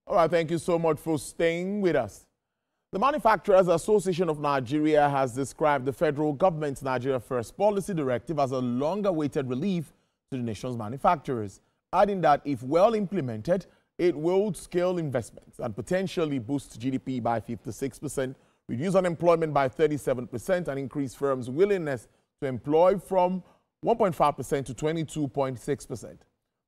All right, thank you so much for staying with us. The Manufacturers Association of Nigeria has described the federal government's Nigeria First policy directive as a long-awaited relief to the nation's manufacturers, adding that if well implemented, it will scale investments and potentially boost GDP by 56%, reduce unemployment by 37%, and increase firms' willingness to employ from 1.5% to 22.6%.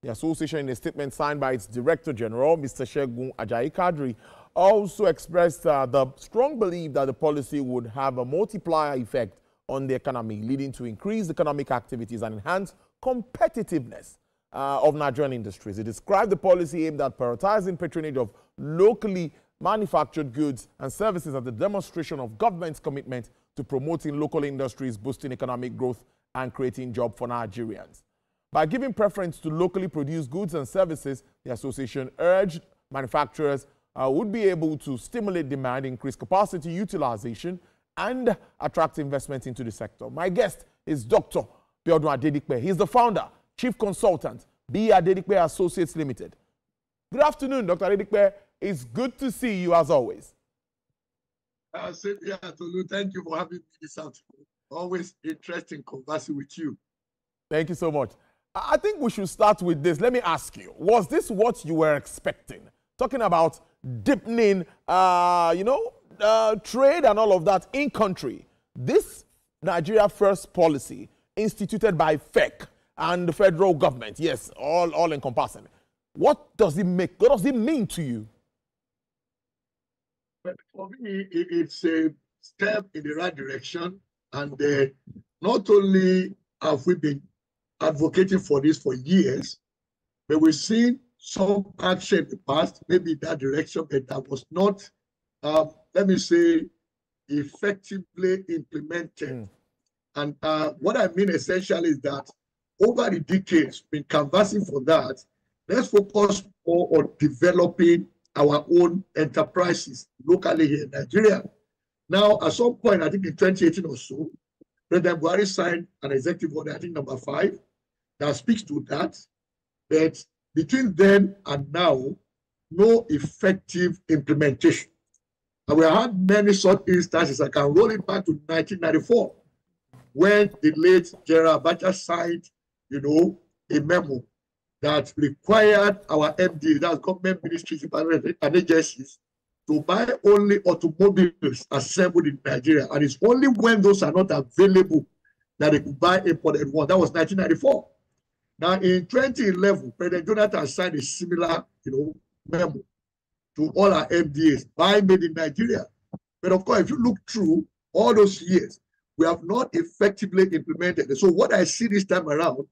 The association, in a statement signed by its Director General, Mr. Segun Ajayi-Kadri, also expressed the strong belief that the policy would have a multiplier effect on the economy, leading to increased economic activities and enhanced competitiveness of Nigerian industries. It described the policy aimed at prioritizing patronage of locally manufactured goods and services as a demonstration of government's commitment to promoting local industries, boosting economic growth, and creating jobs for Nigerians. By giving preference to locally produced goods and services, the association urged manufacturers would be able to stimulate demand, increase capacity utilization, and attract investment into the sector. My guest is Dr. Biodun Adedipe. He's the founder, chief consultant, Adedipe Associates Limited. Good afternoon, Dr. Adedipe. It's good to see you as always. Tolu, thank you for having me this afternoon. Always interesting conversing with you. Thank you so much. I think we should start with this. Let me ask you, was this what you were expecting? Talking about deepening, trade and all of that in country. This Nigeria First policy instituted by FEC and the federal government, yes, all encompassing. What does it make? What does it mean to you? But for me, it's a step in the right direction. And not only have we been advocating for this for years, but we've seen some action in the past, maybe in that direction, but that was not, let me say, effectively implemented. And what I mean essentially is that over the decades, been canvassing for that. Let's focus more on developing our own enterprises locally here in Nigeria. Now, at some point, I think in 2018 or so, President Buhari signed an executive order, I think number 5, that speaks to that. But between then and now, no effective implementation. And we had many such instances. I can roll it back to 1994, when the late General Abacha signed, a memo that required our MD, that's government ministries and agencies, to buy only automobiles assembled in Nigeria. And it's only when those are not available that they could buy imported ones. That was 1994. Now, in 2011, President Jonathan signed a similar, memo to all our MDAs, buy made in Nigeria. But of course, if you look through all those years, we have not effectively implemented it. So what I see this time around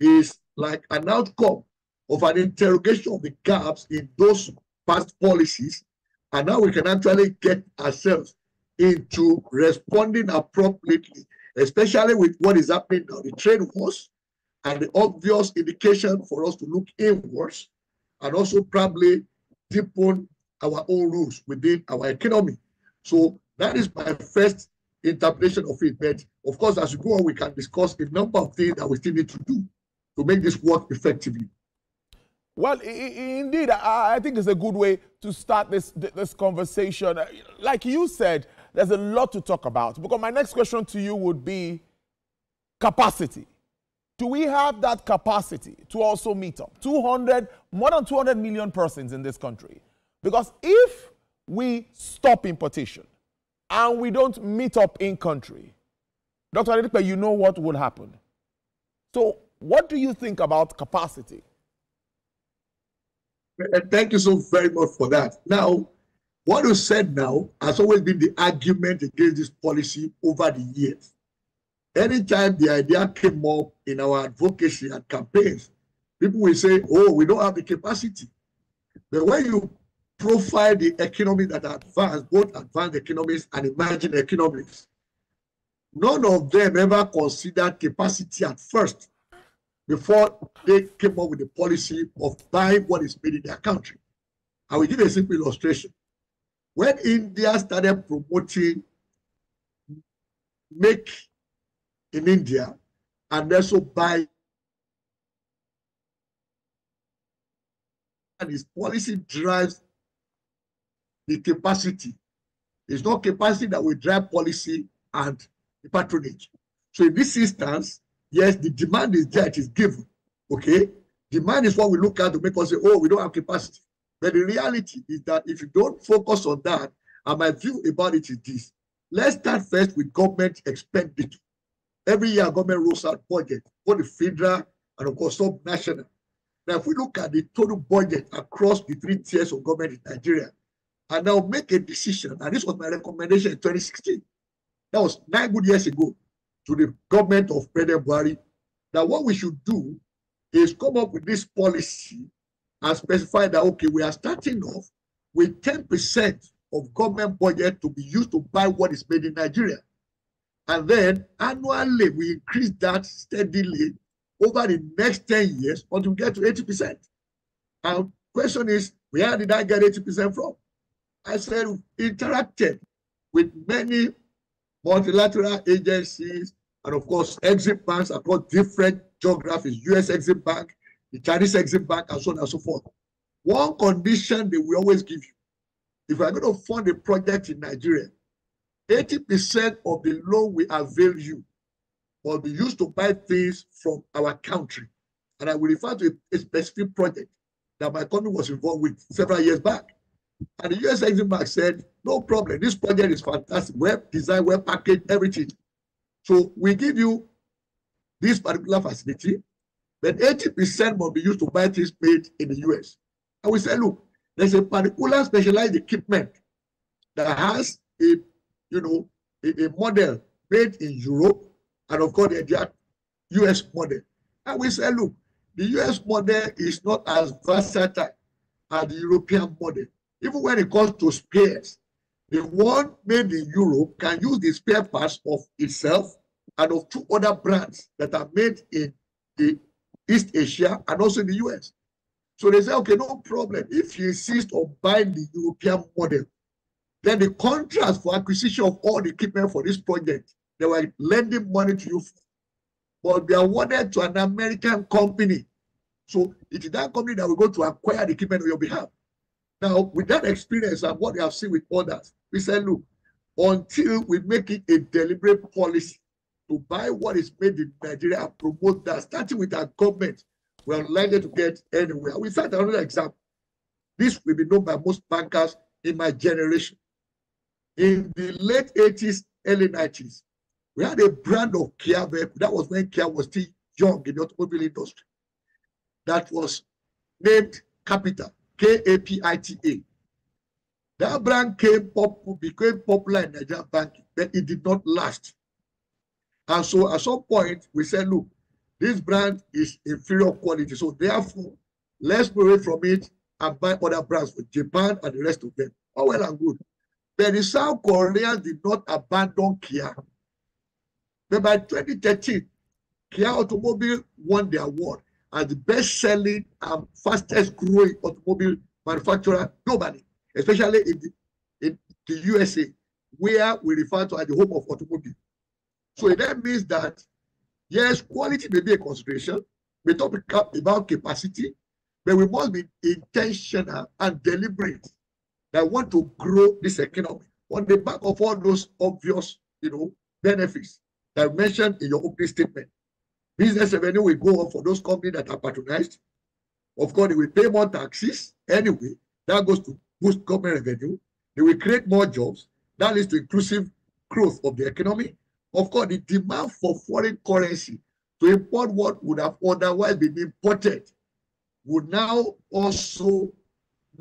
is like an outcome of an interrogation of the gaps in those past policies. And now we can actually get ourselves into responding appropriately, especially with what is happening now, the trade wars, and the obvious indication for us to look inwards and also probably deepen our own rules within our economy. So that is my first interpretation of it. But of course, as we go on, we can discuss a number of things that we still need to do to make this work effectively. Well, indeed, I think it's a good way to start this conversation. Like you said, there's a lot to talk about. Because my next question to you would be capacity. Do we have that capacity to also meet up? More than 200 million persons in this country. Because if we stop importation and we don't meet up in country, Dr. Adedipe, you know what will happen. So what do you think about capacity? Thank you so very much for that. Now, what you said now has always been the argument against this policy over the years. Anytime the idea came up in our advocacy and campaigns, people will say, oh, we don't have the capacity. But when you profile the economy that advanced, both advanced economies and emerging economies, none of them ever considered capacity at first before they came up with the policy of buying what is made in their country. I will give a simple illustration. When India started promoting make in India and also buy, and his policy drives the capacity. It's not capacity that will drive policy and the patronage. So in this instance, yes, the demand is there, it is given. Okay? Demand is what we look at to make us say, oh, we don't have capacity. But the reality is that if you don't focus on that, and my view about it is this. Let's start first with government expenditure. Every year, government rolls out budget, both the federal and, of course, sub-national. Now, if we look at the total budget across the 3 tiers of government in Nigeria, and now make a decision, and this was my recommendation in 2016. That was 9 good years ago to the government of President Buhari, that what we should do is come up with this policy and specify that, okay, we are starting off with 10% of government budget to be used to buy what is made in Nigeria. And then annually, we increase that steadily over the next 10 years until we get to 80%. And the question is, where did I get 80% from? I said, we interacted with many multilateral agencies and, of course, exim banks across different geographies, US Exim Bank, the Chinese Exim Bank, and so on and so forth. One condition that we always give you, if we're going to fund a project in Nigeria, 80% of the loan we avail you will be used to buy things from our country. And I will refer to a specific project that my company was involved with several years back. And the US Exim Bank said, no problem, this project is fantastic, well designed, well packaged, everything. So we give you this particular facility, but 80% will be used to buy things made in the US. And we say, look, there's a particular specialized equipment that has a model made in Europe, and of course, the US model. And we say, look, the US model is not as versatile as the European model. Even when it comes to spares, the one made in Europe can use the spare parts of itself and of 2 other brands that are made in the East Asia and also in the US. So they say, okay, no problem. If you insist on buying the European model, then the contracts for acquisition of all the equipment for this project, they were lending money to you, but they are awarded to an American company. So it is that company that will go to acquire the equipment on your behalf. Now, with that experience and what we have seen with others, we said, look, until we make it a deliberate policy to buy what is made in Nigeria and promote that, starting with our government, we are likely to get anywhere. We cite another example. This will be known by most bankers in my generation. In the late 80s, early 90s, we had a brand of Kia vehicle. That was when Kia was still young in the automobile industry. That was named Capita, K-A-P-I-T-A. That brand became popular in Nigerian banking, but it did not last. And so at some point, we said, look, this brand is inferior quality. So therefore, let's move away from it and buy other brands for Japan and the rest of them. Oh, well and good. But the South Koreans did not abandon Kia. But by 2013, Kia Automobile won the award as the best-selling and fastest-growing automobile manufacturer globally, especially in the USA, where we refer to as the home of automobile. So that means that, yes, quality may be a consideration. We talk about capacity, but we must be intentional and deliberate that want to grow this economy on the back of all those obvious, benefits that I mentioned in your opening statement. Business revenue will go up for those companies that are patronized. Of course, they will pay more taxes anyway. That goes to boost government revenue. They will create more jobs. That leads to inclusive growth of the economy. Of course, the demand for foreign currency to import what would have otherwise been imported would now also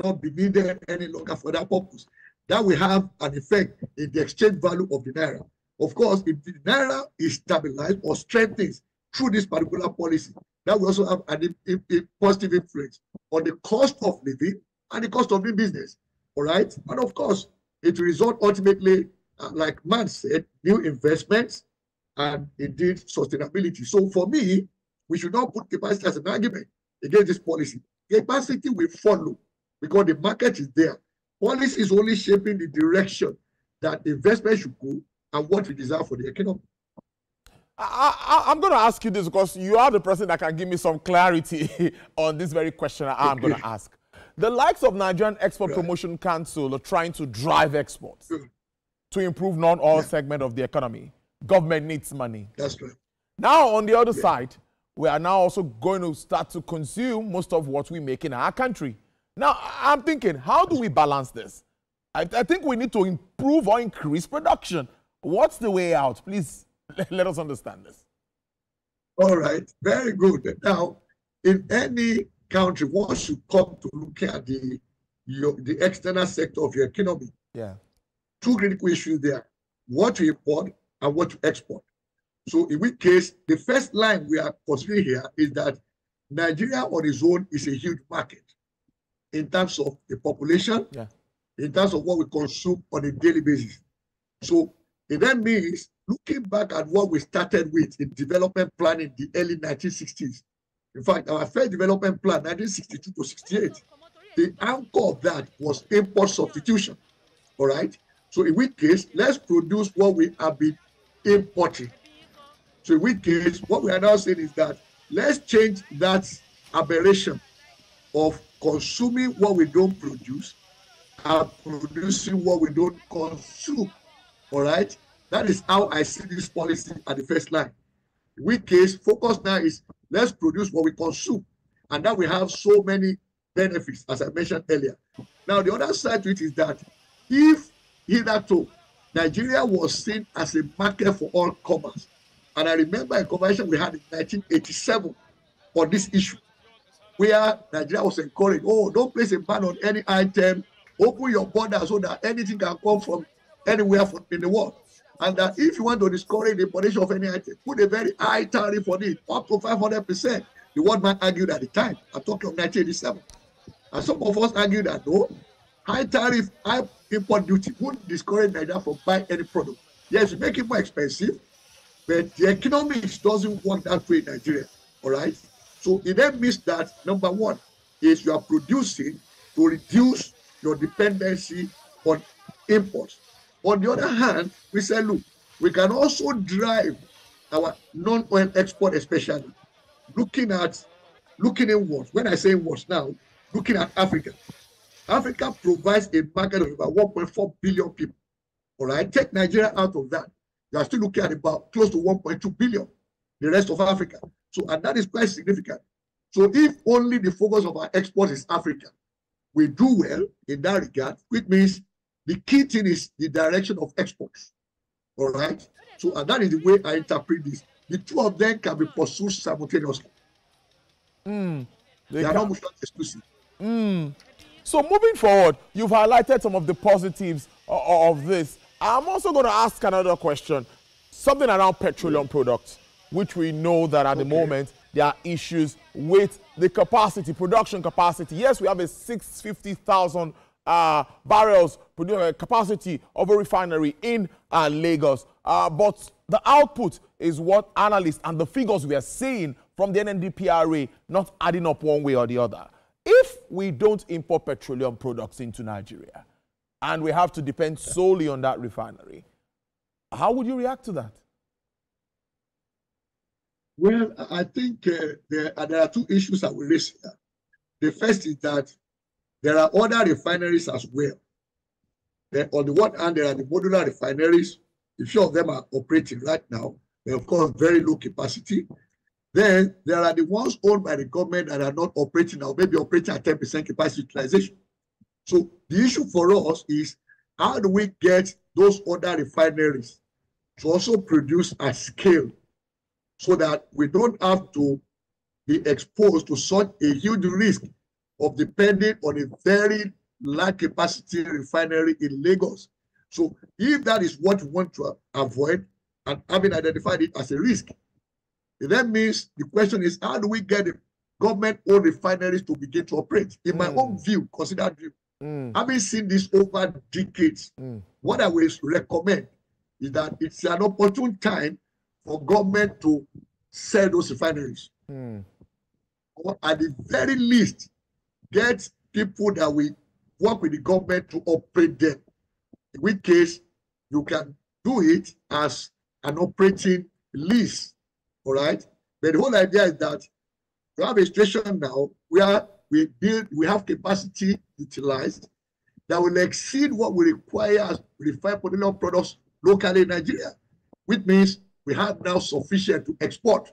not be needed any longer for that purpose. That will have an effect in the exchange value of the naira. Of course, if the naira is stabilized or strengthens through this particular policy, that will also have a positive influence on the cost of living and the cost of doing business. All right? And of course, it will result ultimately, like Man said, new investments and indeed sustainability. So for me, we should not put capacity as an argument against this policy. Capacity will follow because the market is there. Policy is only shaping the direction that investment should go and what we desire for the economy. I'm going to ask you this because you are the person that can give me some clarity on this very question I'm going to ask. The likes of Nigerian Export Promotion Council are trying to drive exports to improve non-oil segment of the economy. Government needs money. That's right. Now, on the other side, we are now also going to start to consume most of what we make in our country. Now, I'm thinking, how do we balance this? I think we need to improve or increase production. What's the way out? Please, let us understand this. All right, very good. Now, in any country, once you come to look at the external sector of your economy, two critical issues there: what to import and what to export. So in which case, the first line we are considering here is that Nigeria on its own is a huge market in terms of the population, in terms of what we consume on a daily basis. So it then means looking back at what we started with in development plan in the early 1960s. In fact, our first development plan, 1962 to 68, the anchor of that was import substitution. All right. So in which case, let's produce what we have been importing. So in which case, what we are now saying is that let's change that aberration of consuming what we don't produce and producing what we don't consume. All right? That is how I see this policy at the first line. In which case, focus now is let's produce what we consume. And that we have so many benefits, as I mentioned earlier. Now, the other side to it is that if hitherto Nigeria was seen as a market for all commerce, and I remember a conversation we had in 1987 on this issue, where Nigeria was encouraged, oh, don't place a ban on any item, open your border so that anything can come from anywhere in the world. And that if you want to discourage the importation of any item, put a very high tariff on it, up to 500%. The World Bank argued at the time. I'm talking of 1987. And some of us argued that no, high tariff, high import duty wouldn't discourage Nigeria from buying any product. Yes, you make it more expensive, but the economics doesn't work that way in Nigeria. All right? So it then means that, number one, is you are producing to reduce your dependency on imports. On the other hand, we say, look, we can also drive our non-oil export, especially looking inwards. When I say inwards now, looking at Africa. Africa provides a market of about 1.4 billion people. All right, take Nigeria out of that. You are still looking at about close to 1.2 billion, the rest of Africa. So, and that is quite significant. So if only the focus of our exports is Africa, we do well in that regard, which means the key thing is the direction of exports. All right. So, and that is the way I interpret this. The two of them can be pursued simultaneously. They are not mutually exclusive. So moving forward, you've highlighted some of the positives of this. I'm also going to ask another question, something around petroleum products, which we know that at the moment there are issues with the capacity, production capacity. Yes, we have a 650,000 barrels capacity of a refinery in Lagos, but the output is what analysts and the figures we are seeing from the NNDPRA not adding up one way or the other. If we don't import petroleum products into Nigeria and we have to depend solely on that refinery, how would you react to that? Well, I think there are two issues that we raise here. The first is that there are other refineries as well. On the one hand, there are the modular refineries. A few of them are operating right now. They're, of course, very low capacity. Then there are the ones owned by the government that are not operating now, maybe operating at 10% capacity utilization. So the issue for us is how do we get those other refineries to also produce at scale so that we don't have to be exposed to such a huge risk of depending on a very large capacity refinery in Lagos. So if that is what we want to avoid and having identified it as a risk, it then means the question is how do we get the government-owned refineries to begin to operate? In my own view, considered view, having seen this over decades, what I will recommend is that it's an opportune time for government to sell those refineries. Or at the very least, get people that will work with the government to operate them. In which case, you can do it as an operating lease. All right. But the whole idea is that you have a situation now where we have capacity utilized that will exceed what we require as refined petroleum products locally in Nigeria, which means we have now sufficient to export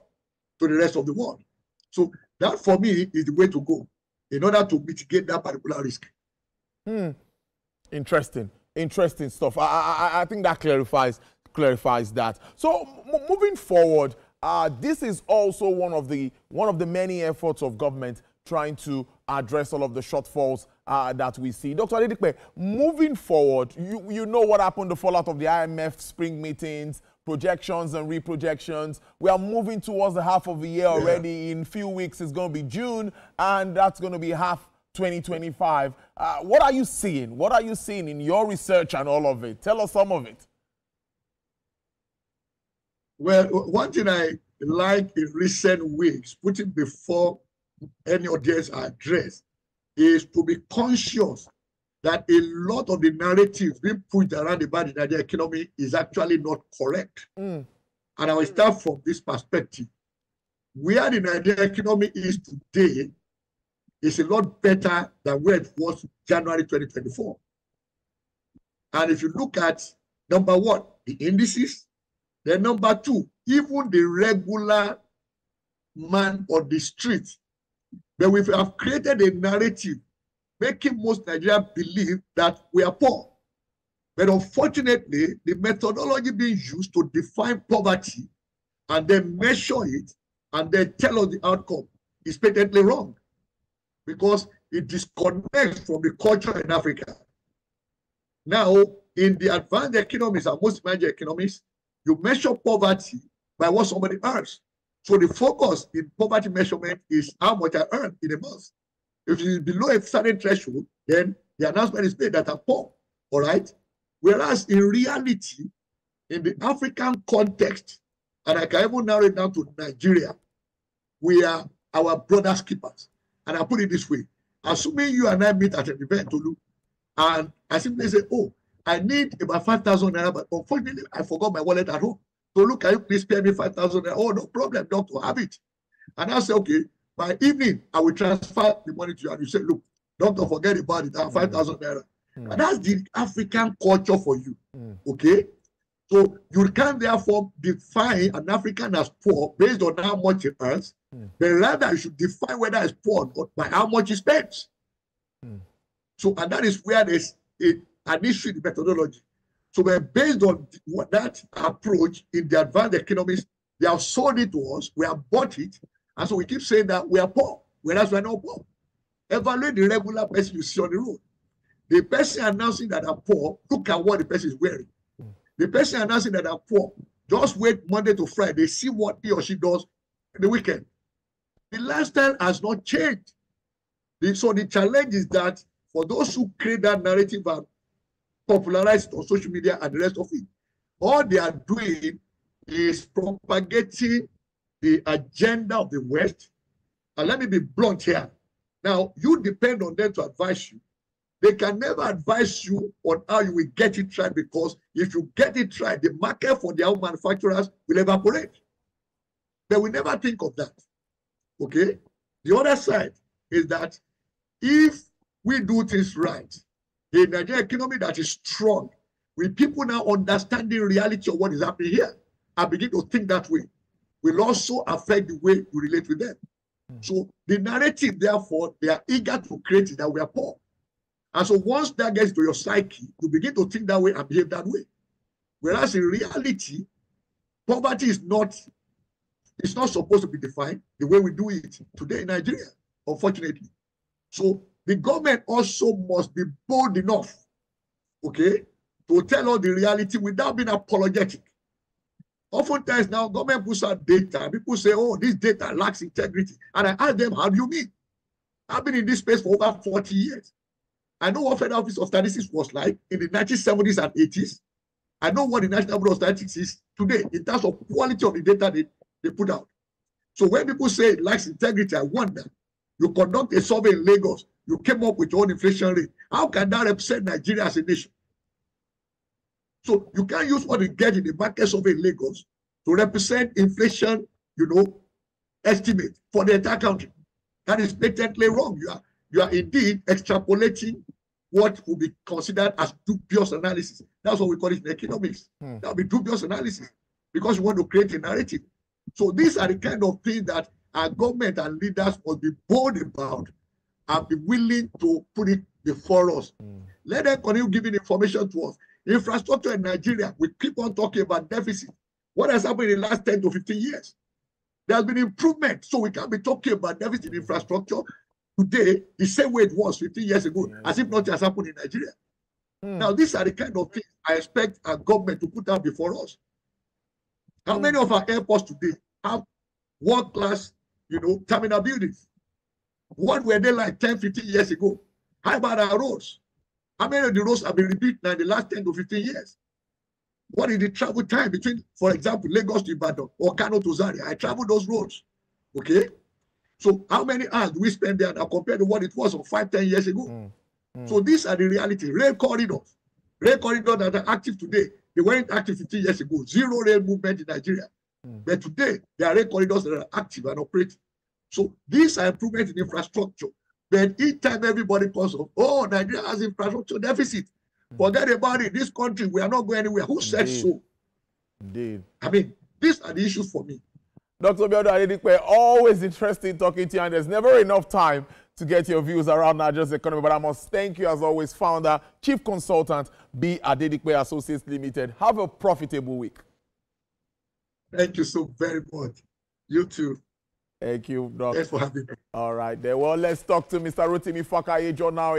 to the rest of the world. So that, for me, is the way to go in order to mitigate that particular risk. Interesting stuff. I think that clarifies that. So moving forward, this is also one of the many efforts of government trying to address all of the shortfalls that we see. Dr. Adedipe, moving forward, you know what happened, the fallout of the IMF spring meetings, projections and reprojections. We are moving towards the half of the year already. In a few weeks, it's going to be June, and that's going to be half 2025. What are you seeing? What are you seeing in your research and all of it? Tell us some of it. Well, one thing I like in recent weeks, putting before any audience are addressed, is to be conscious that a lot of the narratives being pushed around about the Niger economy is actually not correct. And I will start from this perspective. Where the Niger economy is today is a lot better than where it was January 2024. And if you look at, number one, the indices, then number two, even the regular man on the street, but we have created a narrative making most Nigerians believe that we are poor. But unfortunately, the methodology being used to define poverty and then measure it and then tell us the outcome is patently wrong, because it disconnects from the culture in Africa. Now, in the advanced economies and most emerging economies, you measure poverty by what somebody earns. So the focus in poverty measurement is how much I earn in a month. If it is below a certain threshold, then the announcement is made that I'm poor, all right? Whereas in reality, in the African context, and I can even narrow it down to Nigeria, we are our brother's keepers. And I put it this way: assuming you and I meet at an event, Tolu, and I simply say, oh, I need about 5,000 naira, but unfortunately, I forgot my wallet at home. Tolu, can you please spare me 5,000 naira? Oh, no problem, doctor, have it. And I say, okay, by evening, I will transfer the money to you. And you say, look, doctor, forget about it, I have 5,000 naira. And that's the African culture for you, okay? So you can therefore define an African as poor based on how much he earns, but rather you should define whether it's poor by how much he spends. So, and that is where there's an issue in the methodology. So we're based on that approach in the advanced economies. They have sold it to us, we have bought it, and so we keep saying that we are poor, whereas we're not poor. Evaluate the regular person you see on the road. The person announcing that are poor, look at what the person is wearing. The person announcing that are poor, just wait Monday to Friday, see what he or she does in the weekend. The lifestyle has not changed. So the challenge is that for those who create that narrative and popularize it on social media and the rest of it, all they are doing is propagating the agenda of the West. And let me be blunt here. Now, you depend on them to advise you. They can never advise you on how you will get it right, because if you get it right, the market for their own manufacturers will evaporate. But we never think of that. Okay? The other side is that if we do things right, the Nigerian economy that is strong, with people now understanding the reality of what is happening here and begin to think that way, will also affect the way you relate with them. So the narrative, therefore, they are eager to create it that we are poor. And so once that gets to your psyche, you begin to think that way and behave that way. Whereas in reality, poverty is not supposed to be defined the way we do it today in Nigeria, unfortunately. So the government also must be bold enough, okay, to tell us the reality without being apologetic. Oftentimes now, government puts out data. People say, oh, this data lacks integrity. And I ask them, how do you mean? I've been in this space for over 40 years. I know what Federal Office of Statistics was like in the 1970s and 80s. I know what the National Bureau of Statistics is today in terms of quality of the data they put out. So when people say it lacks integrity, I wonder, you conduct a survey in Lagos, you came up with your own inflation rate. How can that represent Nigeria as a nation? So you can't use what you get in the market survey in Lagos to represent inflation, estimate for the entire country. That is patently wrong. You are indeed extrapolating what will be considered as dubious analysis. That's what we call it in economics. That will be dubious analysis because we want to create a narrative. So these are the kind of things that our government and leaders must be bold about and be willing to put it before us. Let them continue giving information to us. Infrastructure in Nigeria, we keep on talking about deficit. What has happened in the last 10 to 15 years? There has been improvement. So we can't be talking about deficit in infrastructure today the same way it was 15 years ago, as if nothing has happened in Nigeria. Now, these are the kind of things I expect our government to put out before us. How many of our airports today have world-class, terminal buildings? What were they like 10, 15 years ago? How about our roads? How many of the roads have been rebuilt now in the last 10 to 15 years? What is the travel time between, for example, Lagos to Ibadan or Kano to Zaria? I travel those roads, okay? So how many hours do we spend there now compared to what it was 5, 10 years ago? So these are the reality. Rail corridors that are active today, they weren't active 15 years ago. Zero rail movement in Nigeria. But today, there are rail corridors that are active and operating. So these are improvements in infrastructure. But each time everybody calls up, oh, Nigeria has infrastructure deficit. Forget about it. This country, we are not going anywhere. Who said so? Indeed. I mean, these are the issues for me. Dr. Biodun Adedipe, always interesting talking to you, and there's never enough time to get your views around Niger's economy. But I must thank you, as always, founder, chief consultant, Biodun Adedipe Associates Limited. Have a profitable week. Thank you so very much. You too. Thank you, Doc. Thanks for having me. All right, then. Well, let's talk to Mr. Rotimi Fakayejo now.